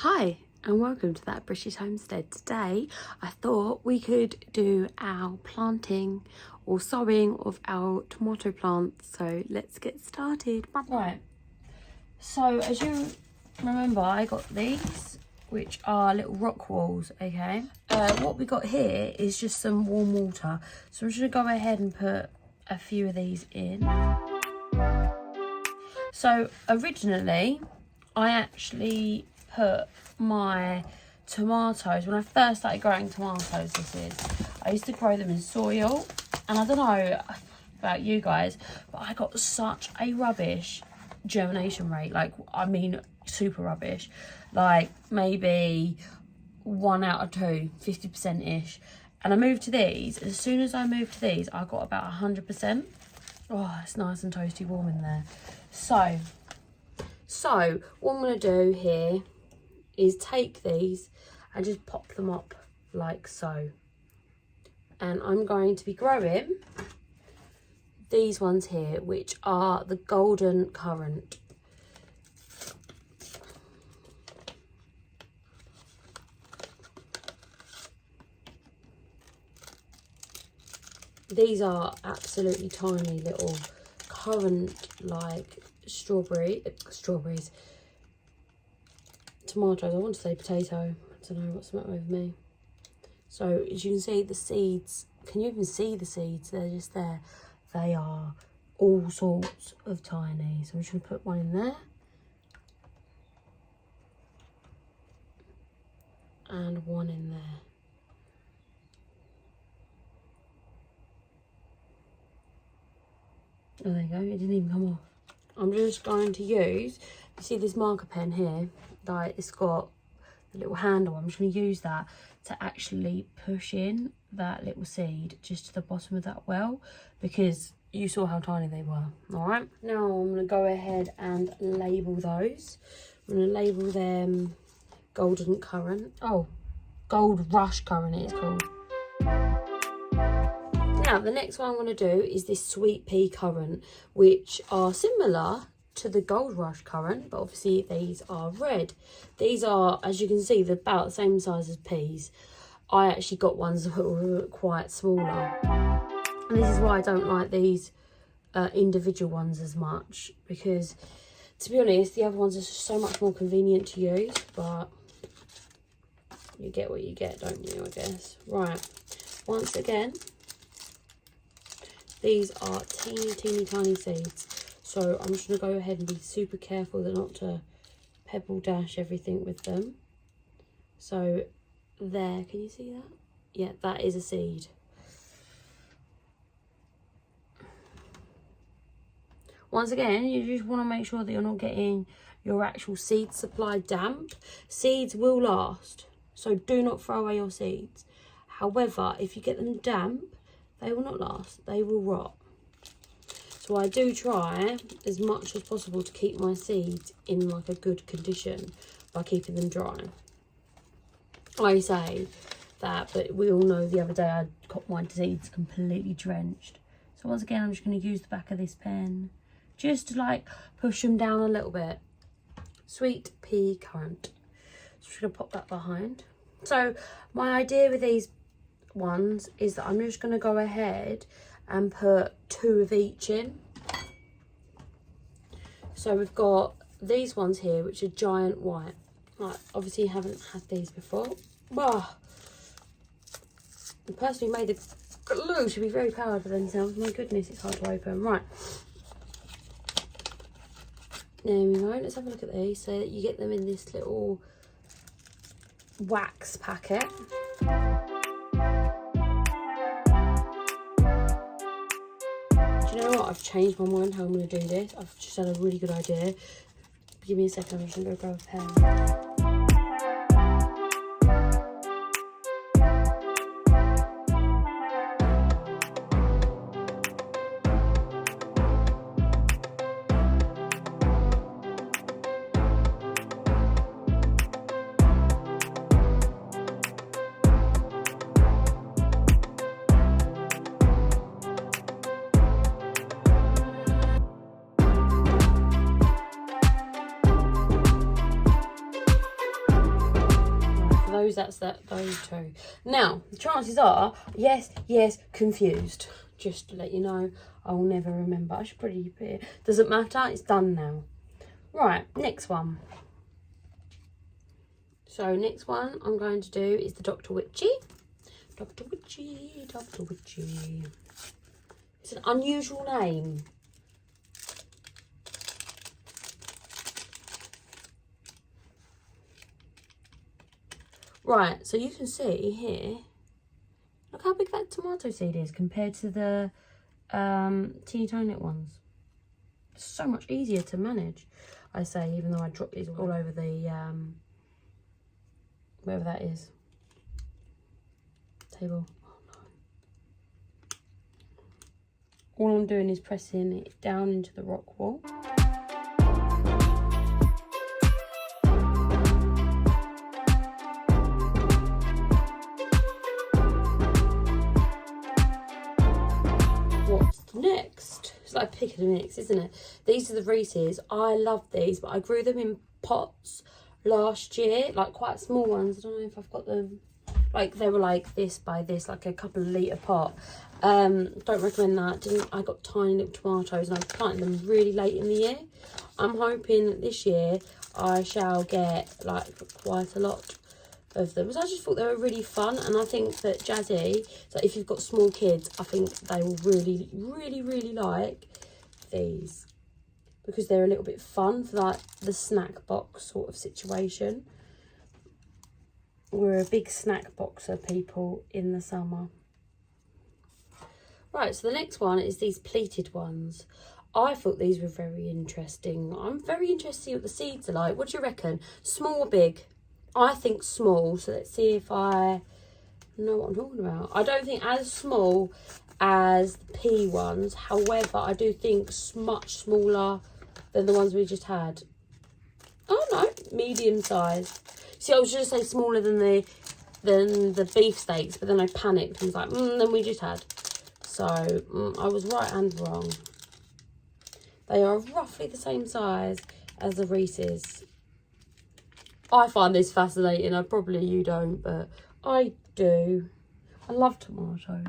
Hi and welcome to That British Homestead. Today I thought we could do our planting or sowing of our tomato plants, so let's get started. Right, so as you remember, I got these, which are little rock walls. Okay, what we got here is just some warm water, so I'm just gonna go ahead and put a few of these in. So originally I actually put my tomatoes, when I first started growing tomatoes, I used to grow them in soil, and I don't know about you guys, but I got such a rubbish germination rate. Like, I mean super rubbish, like maybe 1 out of 2, 50% ish. And I moved to these. As soon as I moved to these, I got about 100%. Oh, it's nice and toasty warm in there. So what I'm going to do here is take these and just pop them up like so. And I'm going to be growing these ones here, which are the golden currant. These are absolutely tiny little currant like strawberries. Tomatoes, I want to say potato, I don't know what's the matter with me. So as you can see, the seeds, can you even see the seeds? They're just there. They are all sorts of tiny. So I'm just going to put one in there. And one in there. Oh, there you go, it didn't even come off. I'm just going to use, you see this marker pen here, like it's got a little handle. I'm just going to use that to actually push in that little seed just to the bottom of that well, because you saw how tiny they were. All right, now I'm going to go ahead and label those. I'm going to label them golden currant. Oh, Goldrush Current it is called. Now, the next one I'm going to do is this sweet pea currant, which are similar to the Goldrush Current, but obviously these are red. These are, as you can see, they're about the same size as peas. I actually got ones that were quite smaller. And this is why I don't like these individual ones as much, because, to be honest, the other ones are just so much more convenient to use, but you get what you get, don't you, I guess. Right, once again, these are teeny tiny seeds, so I'm just going to go ahead and be super careful not to pebble dash everything with them. So there, can you see that? Yeah, that is a seed. Once again, you just want to make sure that you're not getting your actual seed supply damp. Seeds will last, so do not throw away your seeds. However, if you get them damp, they will not last, they will rot. So I do try as much as possible to keep my seeds in like a good condition by keeping them dry. I say that, but we all know the other day I got my seeds completely drenched. So once again, I'm just going to use the back of this pen just to like push them down a little bit. Sweet pea currant. So I'm just going to pop that behind. So my idea with these ones is that I'm just going to go ahead and put 2 of each in. So we've got these ones here, which are giant white. Like, obviously you haven't had these before. Oh, the person who made the glue should be very proud of themselves. My goodness, it's hard to open. Right, there we go. Let's have a look at these. So that you get them in this little wax packet. I've changed my mind how I'm going to do this. I've just had a really good idea. Give me a second, I'm just going to go grab a pen. knows that's those two. Now, the chances are, yes, confused. Just to let you know, I'll never remember. I should probably put it. Doesn't matter, it's done now. Right, next one. So, next one I'm going to do is the Dr. Wyche. Dr. Wyche, Dr. Wyche. It's an unusual name. Right, so you can see here, look how big that tomato seed is compared to the teeny tiny ones. It's so much easier to manage, I say, even though I dropped these all over the, wherever that is, table. Oh, no. All I'm doing is pressing it down into the rock wall. Next, it's like a pick and mix, isn't it? These are the Reises. I love these, but I grew them in pots last year, like quite small ones. I don't know if I've got them. Like they were like this by this, like a couple of litre pot. Don't recommend that. I got tiny little tomatoes and I planted them really late in the year. I'm hoping that this year I shall get like quite a lot of them. So I just thought they were really fun, and I think that Jazzy, so if you've got small kids, I think they will really like these, because they're a little bit fun for like the snack box sort of situation. We're a big snack boxer people in the summer. Right, so the next one is these pleated ones. I thought these were very interesting. I'm very interested to see what the seeds are like. What do you reckon? Small or big? I think small, so let's see if I know what I'm talking about. I don't think as small as the pea ones. However, I do think much smaller than the ones we just had. Oh no, medium sized. See, I was just going to say smaller than the beefsteaks, but then I panicked and was like, then we just had. So I was right and wrong. They are roughly the same size as the Reises. I find this fascinating. Probably you don't, but I do. I love tomatoes.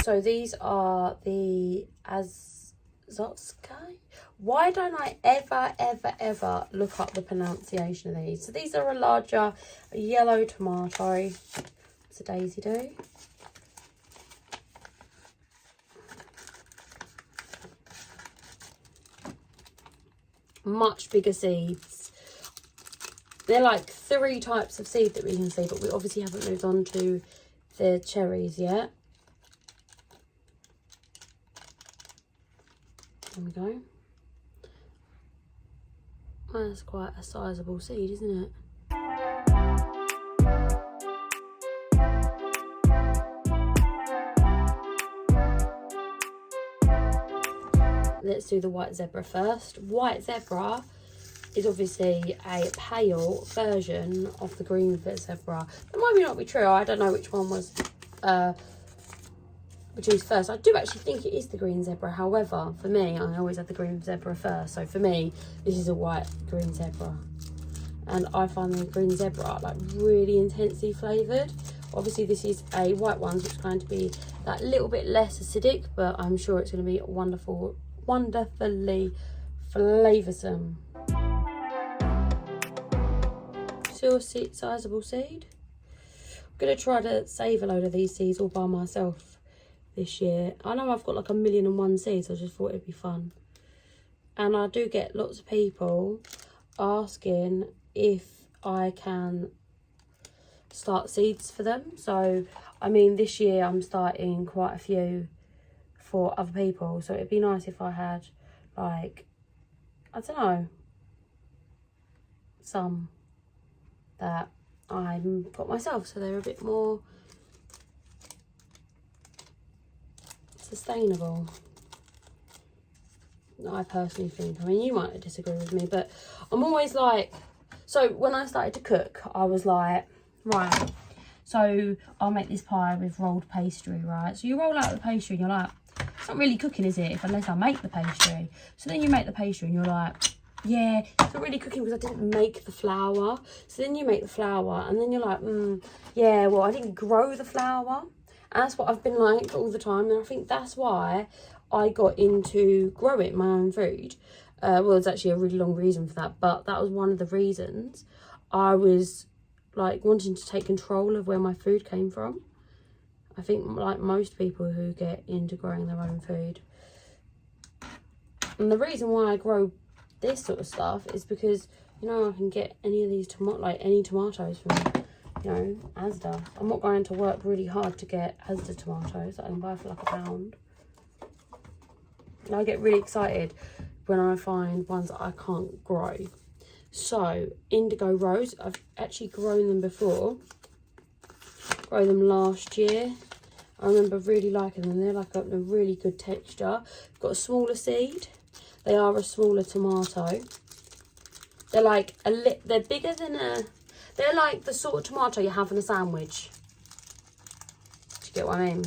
So these are the Azoychka. Why don't I ever look up the pronunciation of these? So these are a larger yellow tomato. What's a daisy do? Much bigger seeds. They're like 3 types of seed that we can see, but we obviously haven't moved on to the cherries yet. There we go. Well, that's quite a sizable seed, isn't it? Let's do the white zebra first. White zebra is obviously a pale version of the green zebra. It might not be true. I don't know which one was produced first. I do actually think it is the green zebra. However, for me, I always had the green zebra first. So for me, this is a white green zebra. And I find the green zebra like really intensely flavoured. Obviously, this is a white one, so it's going to be that little bit less acidic, but I'm sure it's going to be wonderfully flavoursome. Still a sizable seed. I'm going to try to save a load of these seeds all by myself this year. I know I've got like 1,000,001 seeds, so I just thought it'd be fun. And I do get lots of people asking if I can start seeds for them. So, I mean, this year I'm starting quite a few for other people, so it'd be nice if I had like, I don't know, some that I've got myself, so they're a bit more sustainable. I personally think. I mean, you might disagree with me, but I'm always like, so when I started to cook, I was like, right, so I'll make this pie with rolled pastry, right? So you roll out the pastry and you're like, it's not really cooking, is it? Unless I make the pastry. So then you make the pastry and you're like, yeah, it's not really cooking because I didn't make the flour. So then you make the flour and then you're like, yeah, well, I didn't grow the flour. And that's what I've been like all the time. And I think that's why I got into growing my own food. Well, there's actually a really long reason for that, but that was one of the reasons. I was like wanting to take control of where my food came from. I think like most people who get into growing their own food. And the reason why I grow this sort of stuff is because, you know, I can get any of these any tomatoes from, you know, Asda. I'm not going to work really hard to get Asda tomatoes that I can buy for like £1. And I get really excited when I find ones that I can't grow. So Indigo Rose, I've actually grown them before. Grow them last year. I remember really liking them. They're like a really good texture. Got a smaller seed. They are a smaller tomato. They're like they're bigger than they're like the sort of tomato you have in a sandwich. Do you get what I mean?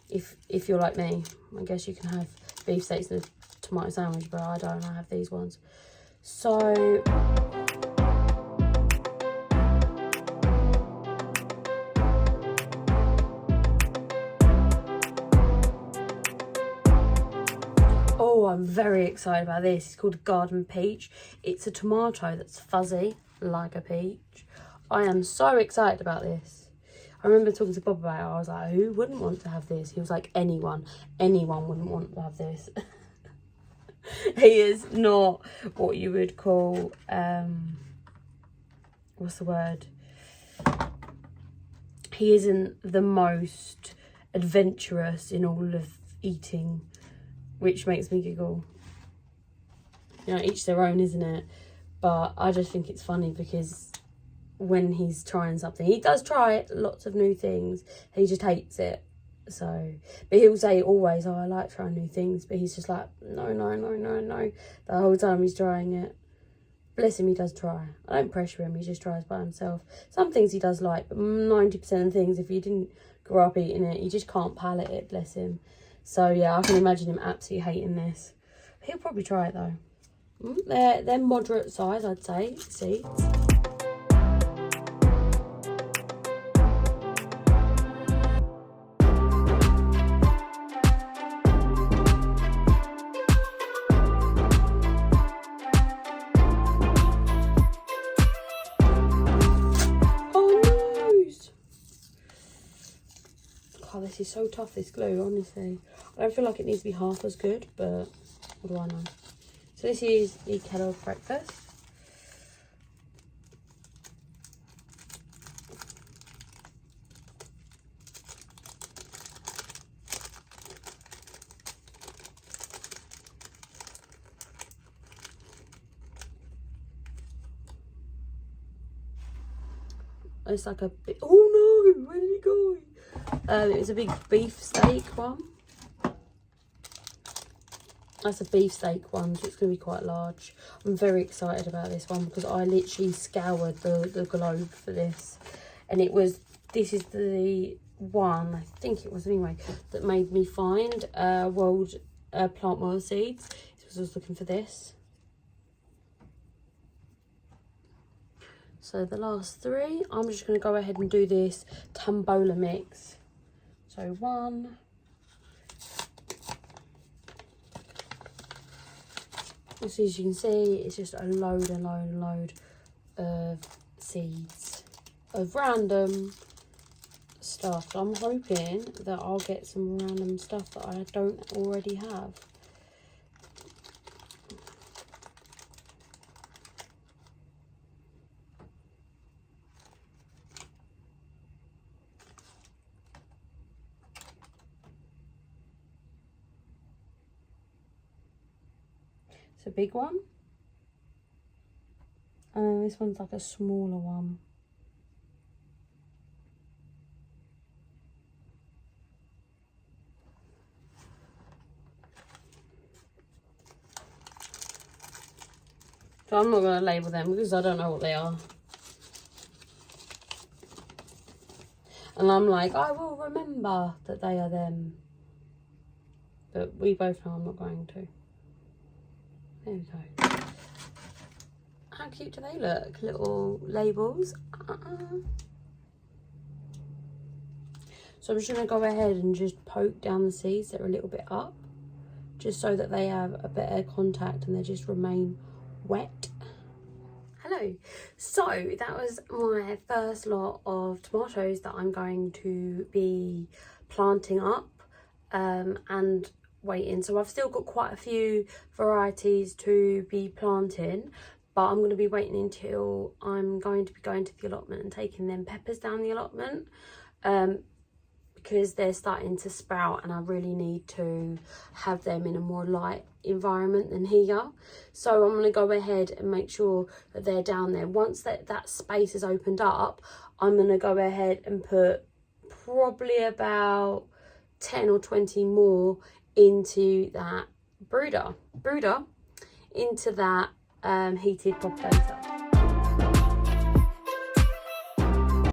If you're like me, I guess you can have beefsteaks in a tomato sandwich, but I don't. I have these ones. So oh, I'm very excited about this. It's called a garden peach. It's a tomato that's fuzzy like a peach. I am so excited about this. I remember talking to Bob about it. I was like, who wouldn't want to have this? He was like, anyone wouldn't want to have this. He is not what you would call, what's the word? He isn't the most adventurous in all of eating, which makes me giggle. You know, each their own, isn't it? But I just think it's funny because when he's trying something, he does try lots of new things. He just hates it. So, but he'll say always, oh, I like trying new things, but he's just like, no, the whole time he's trying it. Bless him, he does try. I don't pressure him, he just tries by himself. Some things he does like, but 90% of things, if you didn't grow up eating it, you just can't palate it, bless him. So yeah, I can imagine him absolutely hating this. He'll probably try it though. They're moderate size, I'd say, seeds. This is so tough, this glue, honestly. I don't feel like it needs to be half as good, but what do I know? So this is the Kellog breakfast. It's like a bit, oh no, where did it go? It was a big beefsteak one. That's a beefsteak one, so it's going to be quite large. I'm very excited about this one because I literally scoured the globe for this. And this is the one, I think it was anyway, that made me find plant world seeds. I was looking for this. So the last three, I'm just going to go ahead and do this Tobola mix. So one, as you can see, it's just a load of seeds of random stuff. So I'm hoping that I'll get some random stuff that I don't already have. A big one, and then this one's like a smaller one. So I'm not going to label them because I don't know what they are. And I'm like, I will remember that they are them. but we both know I'm not going to. There we go. How cute do they look? Little labels. So I'm just going to go ahead and just poke down the seeds that are a little bit up, just so that they have a better contact and they just remain wet. Hello. So that was my first lot of tomatoes that I'm going to be planting up and waiting. So I've still got quite a few varieties to be planting, but I'm going to be waiting until I'm going to be going to the allotment and taking them peppers down the allotment, because they're starting to sprout and I really need to have them in a more light environment than here. So I'm going to go ahead and make sure that they're down there. Once that space is opened up, I'm going to go ahead and put probably about 10 or 20 more into that brooder into that heated populator.